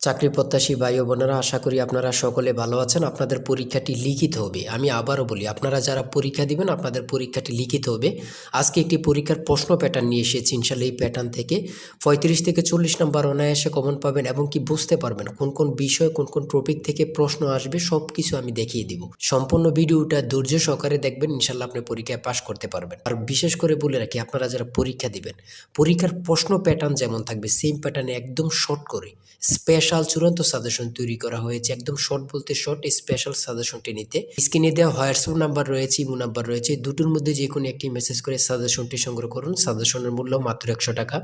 চাকরি প্রত্যাশী ভাই ও বোনেরা, আশা করি আপনারা সকলে ভালো আছেন। আপনাদের পরীক্ষাটি লিখিত হবে। আমি আবারও বলি, আপনারা যারা পরীক্ষা দিবেন আপনাদের পরীক্ষাটি লিখিত হবে। আজকে একটি পরীক্ষার প্রশ্ন প্যাটার্ন নিয়ে এসেছি। ইনশাল্লাহ এই প্যাটার্ন থেকে 35 থেকে 40 নম্বর অনায়াসে কমন পাবেন এবং কি বুঝতে পারবেন কোন কোন বিষয় কোন কোন টপিক থেকে প্রশ্ন আসবে সব কিছু আমি দেখিয়ে দিব। সম্পূর্ণ ভিডিওটা ধৈর্য সহকারে দেখবেন, ইনশাল্লাহ আপনি পরীক্ষায় পাশ করতে পারবেন। আর বিশেষ করে বলে রাখি, আপনারা যারা পরীক্ষা দিবেন পরীক্ষার প্রশ্ন প্যাটার্ন যেমন থাকবে সেম প্যাটার্নে একদম শর্ট করে স্পেশাল চূড়ান্ত সাজেশন তৈরি করা হয়েছে। একদম শর্ট বলতে শর্ট, স্পেশাল সাজেশনটি নিতে স্ক্রিনে দেওয়া হোয়াটসঅ্যাপ নাম্বার রয়েছে, ইমো নাম্বার রয়েছে, দুটোর মধ্যে যে কোনো একটি মেসেজ করে সাজেশনটি সংগ্রহ করুন। সাজেশনের মূল্য মাত্র 100 টাকা।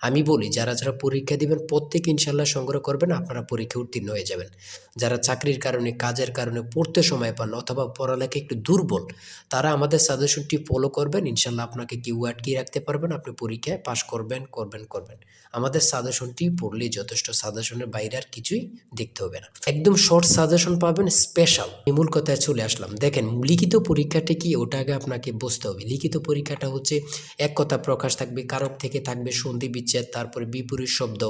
আমি বলি, যারা যারা পরীক্ষা দিবেন প্রত্যেকে ইনশাল্লাহ সংগ্রহ করবেন, আপনারা পরীক্ষা উত্তীর্ণ হয়ে যাবেন। যারা চাকরির কারণে কাজের কারণে পড়তে সময় পান অথবা পড়ালেখা একটু দুর্বল, তারা আমাদের সাজেশনটি ফলো করবেন। ইনশাল্লাহ আপনাকে কেউ আটকিয়ে রাখতে পারবেন, আপনি পরীক্ষায় পাশ করবেন করবেন করবেন। আমাদের সাজেশনটি পড়লেই যথেষ্ট, সাজেশনের বাইরে আর কিছুই দেখতে হবে না। একদম শর্ট সাজেশন পাবেন, স্পেশাল। মূল কথায় চলে আসলাম। দেখেন, লিখিত পরীক্ষাটা কি ওটা আগে আপনাকে বুঝতে হবে। লিখিত পরীক্ষাটা হচ্ছে এক কথা প্রকাশ থাকবে, কারক থেকে থাকবে সন্ধি বিচ্ছেদ, তারপরে বিপরীত শব্দ,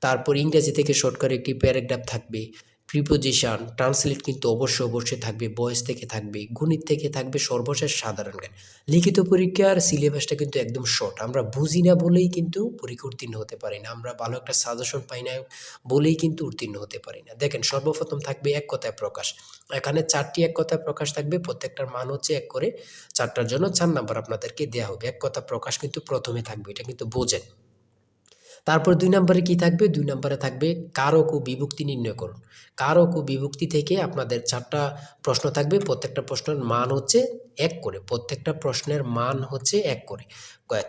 তারপর ইংরেজি থেকে শর্ট করে একটি প্যারাগ্রাফ থাকবে, প্রিপোজিশন, ট্রান্সলেট কিন্তু অবশ্যই থাকবে, ভয়েস থেকে থাকবে, গণিত থেকে থাকবে, সর্বশেষ সাধারণ জ্ঞান। লিখিত পরীক্ষার সিলেবাসটা কিন্তু একদম শর্ট। আমরা বুঝি না বলেই কিন্তু পরীক্ষা উত্তীর্ণ হতে পারি না, আমরা ভালো একটা সাজেশন পাই না বলেই কিন্তু উত্তীর্ণ হতে পারি না। দেখেন, সর্বপ্রথম থাকবে এক কথায় প্রকাশ। এখানে 4টি এক কথায় প্রকাশ থাকবে, প্রত্যেকটার মান হচ্ছে 1 করে। 4টার জন্য 4 নাম্বার আপনাদেরকে দেওয়া হবে। এক কথা প্রকাশ কিন্তু প্রথমে থাকবে, এটা কিন্তু বোঝেন। তারপর 2 নম্বরে কি থাকবে? 2 নম্বরে থাকবে কারক ও বিভক্তি নির্ণয় করুন। কারক ও বিভক্তি থেকে আপনাদের 4টা প্রশ্ন থাকবে। প্রত্যেকটা প্রশ্নের মান হচ্ছে 1 করে। প্রত্যেকটা প্রশ্নের মান হচ্ছে 1 করে।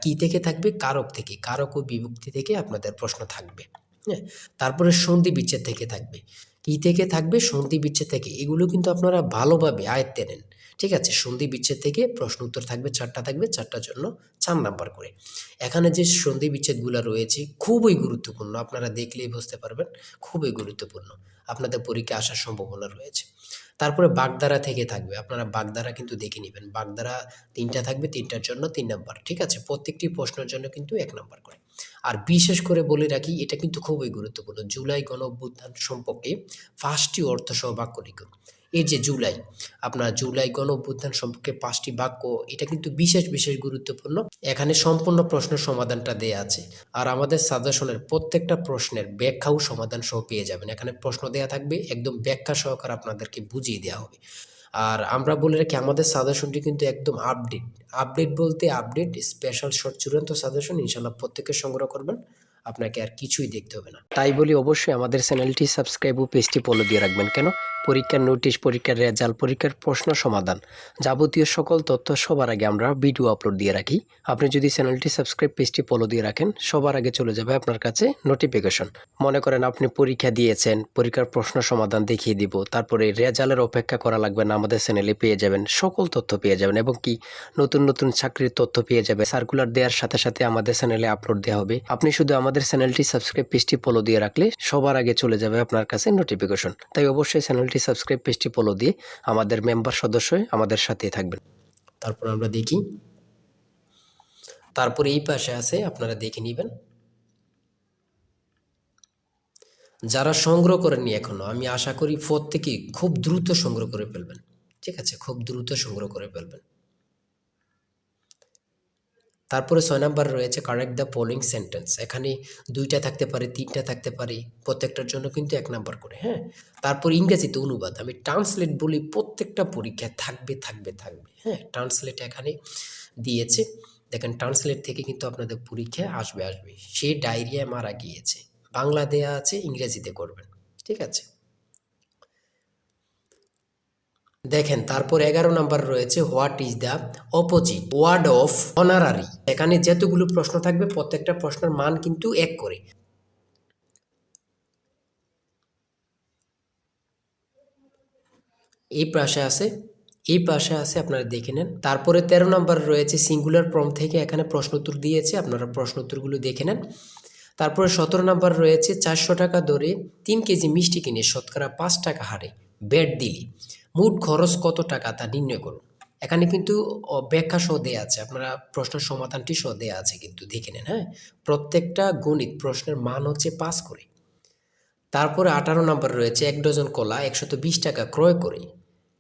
কি থেকে থাকবে? কারক থেকে। কারক ও বিভক্তি থেকে আপনাদের প্রশ্ন থাকবে। হ্যাঁ? তারপরে সন্ধি বিচ্ছেদ থেকে থাকবে। কি থেকে থাকবে? সন্ধি বিচ্ছেদ থেকে। এগুলো কিন্তু আপনারা ভালোভাবে আয়ত্তে নেন। ঠিক আছে? সন্ধি বিচ্ছেদ থেকে প্রশ্ন উত্তর থাকবে 4টা থাকবে, 4টার জন্য 4 নাম্বার করে। এখানে যে সন্ধি বিচ্ছেদগুলো রয়েছে খুবই গুরুত্বপূর্ণ, আপনারা দেখলেই বুঝতে পারবেন, খুবই গুরুত্বপূর্ণ। আপনাদের পরীক্ষায় আসার সম্ভাবনা রয়েছে। তারপরে বাগধারা থেকে থাকবে, আপনারা বাগধারা কিন্তু দেখে নেবেন। বাগধারা 3টা থাকবে, 3টার জন্য 3 নাম্বার। ঠিক আছে? প্রত্যেকটি প্রশ্নের জন্য কিন্তু 1 নাম্বার করে। আর বিশেষ করে বলে রাখি, এটা কিন্তু খুবই গুরুত্বপূর্ণ। জুলাই গণঅভ্যুত্থান সম্পর্কে 5টি অর্থসহ বাক্য লিখুন। এই যে জুলাই, আপনার জুলাই গণঅভ্যুত্থান সম্পর্কে 5টি বাক্য, এটা কিন্তু বিশেষ গুরুত্বপূর্ণ। এখানে সম্পূর্ণ প্রশ্নের সমাধানটা দেয়া আছে। আর আমাদের সাজেশনের প্রত্যেকটা প্রশ্নের ব্যাখ্যা ও সমাধান সহ পেয়ে যাবেন। এখানে প্রশ্ন দেয়া থাকবে, একদম ব্যাখ্যা সহকারে আপনাদেরকে বুঝিয়ে দেওয়া হবে। আর আমরা বলে রাখি, আমাদের সাজেশনটি কিন্তু একদম আপডেট। আপডেট বলতে আপডেট, স্পেশাল শর্ট চূড়ান্ত সাজেশন। ইনশাআল্লাহ প্রত্যেকে সংগ্রহ করবেন, আপনাকে আর কিছুই দেখতে হবে না। তাই বলি, অবশ্যই আমাদের চ্যানেলটি সাবস্ক্রাইব ও পেজটি ফলো দিয়ে রাখবেন। কেন? পরীক্ষার নোটিশ, পরীক্ষার রেজাল্ট, পরীক্ষার প্রশ্ন সমাধান, যাবতীয় সকল তথ্য সবার আগে আমরা ভিডিও আপলোড দিয়ে রাখি। আপনি যদি চ্যানেলটি সাবস্ক্রাইব, পেজটি ফলো দিয়ে রাখেন, সবার আগে চলে যাবে আপনার কাছে নোটিফিকেশন। মনে করেন আপনি পরীক্ষা দিয়েছেন, পরীক্ষার প্রশ্ন সমাধান দেখিয়ে দিব, তারপরে রেজাল্টের অপেক্ষা করা লাগবে না, আমাদের চ্যানেলে পেয়ে যাবেন, সকল তথ্য পেয়ে যাবেন এবং কি নতুন চাকরির তথ্য পেয়ে যাবে। সার্কুলার দেওয়ার সাথে আমাদের চ্যানেলে আপলোড দেওয়া হবে। আপনি শুধু আমাদের চ্যানেলটি সাবস্ক্রাইব, পেজটি ফলো দিয়ে রাখলে সবার আগে চলে যাবে আপনার কাছে নোটিফিকেশন। তাই অবশ্যই চ্যানেলটি সাবস্ক্রাইব, পেজটি ফলো দিয়ে আমাদের মেম্বার সদস্য হয়ে আমাদের সাথেই থাকবেন। তারপর আমরা দেখি, তারপরে এই পাশে আছে, আপনারা দেখে নেবেন। যারা সংগ্রহ করেননি এখনো, আমি আশা করি প্রত্যেকেই খুব দ্রুত সংগ্রহ করে ফেলবেন। ঠিক আছে? খুব দ্রুত সংগ্রহ করে ফেলবেন। তারপরে 6 নাম্বার রয়েছে কারেক্ট দ্য ফলোইং সেন্টেন্স। এখানে 2টা থাকতে পারে, 3টা থাকতে পারে, প্রত্যেকটার জন্য কিন্তু 1 নাম্বার করে। হ্যাঁ? তারপর ইংরেজিতে অনুবাদ। আমি ট্রান্সলেট বলি, প্রত্যেকটা পরীক্ষায় থাকবে। হ্যাঁ? ট্রান্সলেট এখানে দিয়েছে। দেখেন, ট্রান্সলেট থেকে কিন্তু আপনাদের পরীক্ষায় আসবে। সে ডায়রিয়ায় মারা গিয়েছে। বাংলা দেয়া আছে, ইংরেজিতে করবেন। ঠিক আছে? দেখেন, তারপর 11 নাম্বার রয়েছে what is the opposite word of honorary. এখানে যতগুলো প্রশ্ন থাকবে প্রত্যেকটা প্রশ্নের মান কিন্তু 1 করে। এই পাশে আছে, আপনারা দেখে নেন। তারপরে 13 নাম্বার রয়েছে সিঙ্গুলার ফর্ম থেকে এখানে প্রশ্ন উত্তর দিয়েছে, আপনারা প্রশ্ন উত্তরগুলো দেখে নেন। তারপরে 17 নাম্বার রয়েছে 400 টাকা দরে 3 কেজি মিষ্টি কিনে শতকরা 5 টাকা হারে ব্যাট দিলে মোট খরচ কত টাকা তা নির্ণয় করুন। এখানে কিন্তু ব্যাখ্যা সহ দেয়া আছে, আপনারা প্রশ্নের সমাধানটি সহ দেয়া আছে, কিন্তু দেখে নেন। হ্যাঁ? প্রত্যেকটা গণিত প্রশ্নের মান হচ্ছে 5 করে। তারপরে 18 নাম্বার রয়েছে 1 ডজন কলা 120 টাকা ক্রয় করে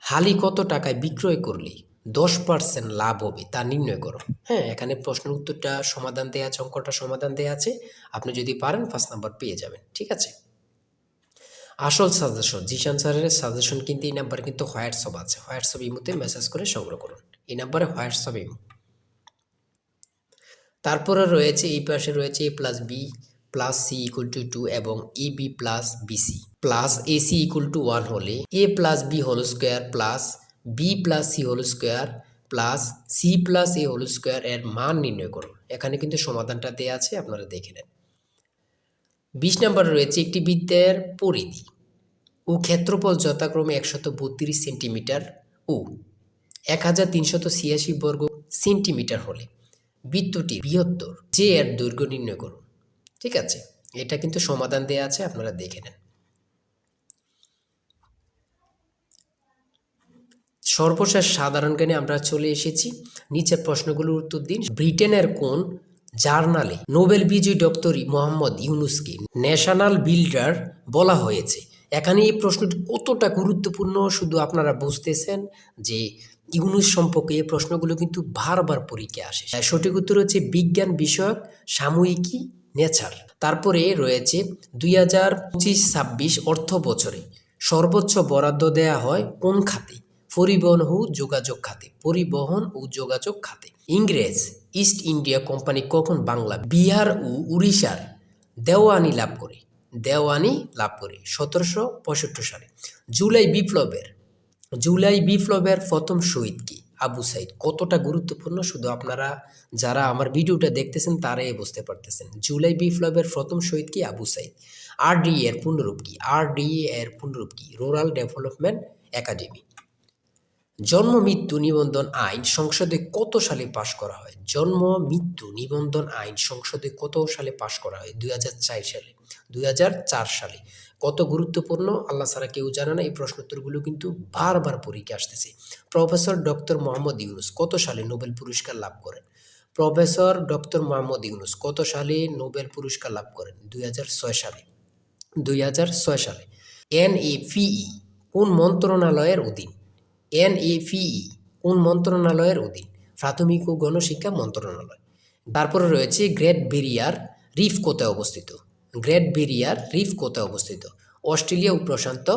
হালি কত টাকায় বিক্রয় করলে 10% লাভ হবে তা নির্ণয় করো। হ্যাঁ, এখানে প্রশ্নের উত্তরটা সমাধান দেয়া আছে, অঙ্কটা সমাধান দেয়া আছে। আপনি যদি পারেন 5 নাম্বার পেয়ে যাবেন। ঠিক আছে? আসল সাজেশন জিশান স্যারের সাজেশন কিন্তু এই নাম্বারে কিন্তু হোয়াটসঅ্যাপ আছে। হোয়াটসঅ্যাপ ইমোতে মেসেজ করে সংগ্রহ করুন। এই নাম্বারে হোয়াটসঅ্যাপ ইমো। তারপরে রয়েছে এই পাশে রয়েছে a plus B plus C equal to 2 এবং A B plus BC plus AC equal to 1 হলে A plus B whole square plus B plus C whole square plus C plus A whole square এর মান নির্ণয় করুন। এখানে কিন্তু সমাধানটা দেওয়া আছে, আপনারা দেখে নেন। 20 নম্বরে রয়েছে একটি বৃত্তের পরিধি ও ক্ষেত্রফল যথাক্রমে 132 সেন্টিমিটার ও 1386 বর্গ সেন্টিমিটার হলে বৃত্তটি বৃহত্তর যে এর দৈর্ঘ্য নির্ণয় করুন। ঠিক আছে, এটা কিন্তু সমাধান দেয়া আছে, আপনারা দেখে নেন। সর্বশেষ সাধারণ জ্ঞানে আমরা চলে এসেছি। নিচের প্রশ্নগুলোর উত্তর দিন। ব্রিটেনের কোন জার্নালে নোবেল বিজয়ী ডক্টর মোহাম্মদ ইউনুসকে ন্যাশনাল বিল্ডার বলা হয়েছে? এখানে এই প্রশ্নটি কতটা গুরুত্বপূর্ণ শুধু আপনারা বুঝতেছেন যে ইউনুস সম্পর্কে এই প্রশ্নগুলো কিন্তু বারবার পরীক্ষায় আসে। সঠিক উত্তর হচ্ছে বিজ্ঞান বিষয়ক সাময়িকী নেচার। তারপরে রয়েছে 2025-26 অর্থ বছরে সর্বোচ্চ বরাদ্দ দেয়া হয় কোন খাতে? পরিবহন ও যোগাযোগ খাতে। পরিবহন ও যোগাযোগ খাতে। ইংরেজ ইস্ট ইন্ডিয়া কোম্পানি কখন বাংলা, বিহার ও উড়িষ্যার দেওয়ানি লাভ করে? 1765 সালে। জুলাই বিপ্লবের প্রথম শহীদ কি? আবু সাইদ। কতটা গুরুত্বপূর্ণ শুধু আপনারা যারা আমার ভিডিওটা দেখতেছেন তারাই বুঝতে পারতেছেন। জুলাই বিপ্লবের প্রথম শহীদ কি? আবু সাইদ। আরডিএ এর পূর্ণরূপ কি? Rural development academy. জন্ম মৃত্যু নিবন্ধন আইন সংসদে কত সালে পাশ করা হয়? জন্ম মৃত্যু নিবন্ধন আইন সংসদে কত সালে পাশ করা হয়? 2004 সালে। 2004 সালে। কত গুরুত্বপূর্ণ আল্লাহ ছাড়া কেউ জানে না। এই প্রশ্নোত্তরগুলো কিন্তু বারবার পরীক্ষা আসতেছে। প্রফেসর ডক্টর মোহাম্মদ ইউনুস কত সালে নোবেল পুরস্কার লাভ করেন? প্রফেসর ডক্টর মোহাম্মদ ইউনুস কত সালে নোবেল পুরস্কার লাভ করেন? 2006 সালে। 2006 সালে। এনএপিই কোন মন্ত্রণালয়ের অধীন? এনএপিই কোন মন্ত্রণালয়ের অধীন? প্রাথমিক ও গণশিক্ষা মন্ত্রণালয়। তারপরে রয়েছে গ্রেট ব্যারিয়ার রিফ কোথায় অবস্থিত? অস্ট্রেলিয়া ও প্রশান্ত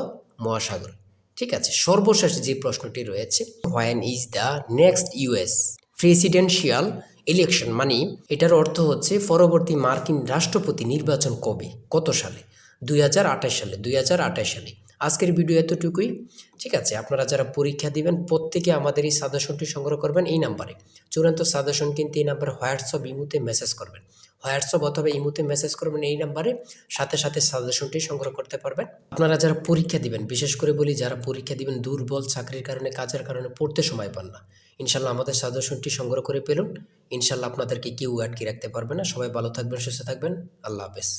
মহাসাগর। ঠিক আছে, সর্বশেষ যে প্রশ্নটি রয়েছে, when is the next US presidential election? মানে এটার অর্থ হচ্ছে পরবর্তী মার্কিন রাষ্ট্রপতি নির্বাচন কবে, কত সালে? 2028 সালে। 2028 সালে। আজকের ভিডিও এতটুকুই। ঠিক আছে, আপনারা যারা পরীক্ষা দিবেন প্রত্যেকে আমাদের এই সাজেশনটি সংগ্রহ করবেন এই নাম্বারে। চূড়ান্ত সাজেশন কিন্তু এই নাম্বারে হোয়াটসঅ্যাপ ইমোতে মেসেজ করবেন। হোয়াটসঅ্যাপ অথবা ইমোতে মেসেজ করবেন এই নাম্বারে, সাথে সাথে সাজেশনটি সংগ্রহ করতে পারবেন। আপনারা যারা পরীক্ষা দিবেন, বিশেষ করে বলি যারা পরীক্ষা দিবেন দুর্বল, চাকরির কারণে, কাজের কারণে পড়তে সময় পান না, ইনশাল্লাহ আমাদের সাজেশনটি সংগ্রহ করে পেলুন। ইনশাল্লাহ আপনাদেরকে কেউ আটকে রাখতে পারবে না। সবাই ভালো থাকবেন, সুস্থ থাকবেন। আল্লাহ হাফেজ।